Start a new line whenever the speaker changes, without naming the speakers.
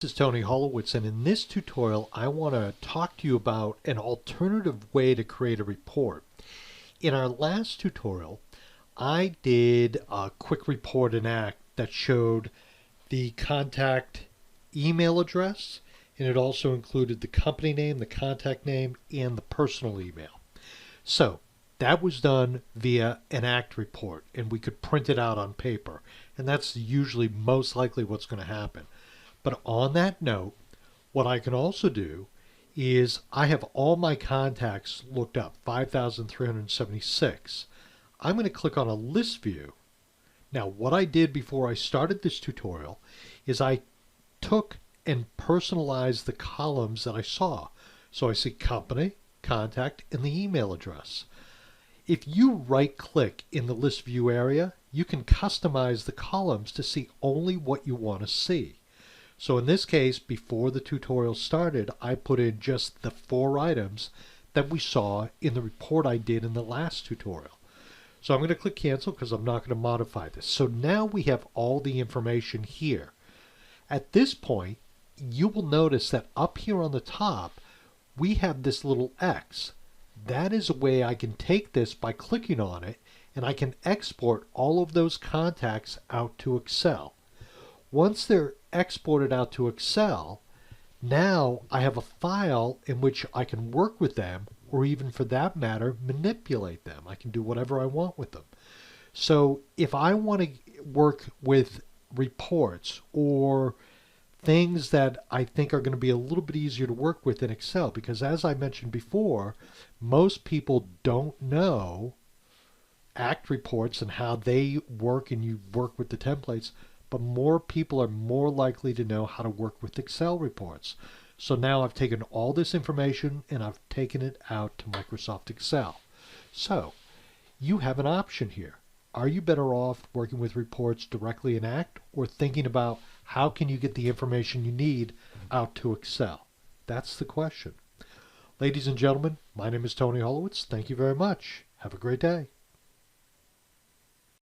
This is Tony Holowitz, and in this tutorial I want to talk to you about an alternative way to create a report. In our last tutorial I did a quick report in Act that showed the contact email address, and it also included the company name, the contact name, and the personal email. So that was done via an Act report, and we could print it out on paper, and that's usually most likely what's going to happen. But on that note, what I can also do is I have all my contacts looked up, 5,376. I'm going to click on a list view. Now, what I did before I started this tutorial is I took and personalized the columns that I saw. So I see company, contact, and the email address. If you right-click in the list view area, you can customize the columns to see only what you want to see. So in this case, before the tutorial started, I put in just the 4 items that we saw in the report I did in the last tutorial. So I'm going to click cancel because I'm not going to modify this. So now we have all the information here. At this point, you will notice that up here on the top, we have this little X. That is a way I can take this by clicking on it, and I can export all of those contacts out to Excel. Once they're exported out to Excel, now I have a file in which I can work with them, or even for that matter, manipulate them. I can do whatever I want with them. So if I want to work with reports or things that I think are going to be a little bit easier to work with in Excel, because as I mentioned before, most people don't know Act reports and how they work, and you work with the templates, but more people are more likely to know how to work with Excel reports. So now I've taken all this information and I've taken it out to Microsoft Excel. So you have an option here. Are you better off working with reports directly in Act, or thinking about how can you get the information you need out to Excel? That's the question. Ladies and gentlemen, my name is Tony Holowitz. Thank you very much. Have a great day.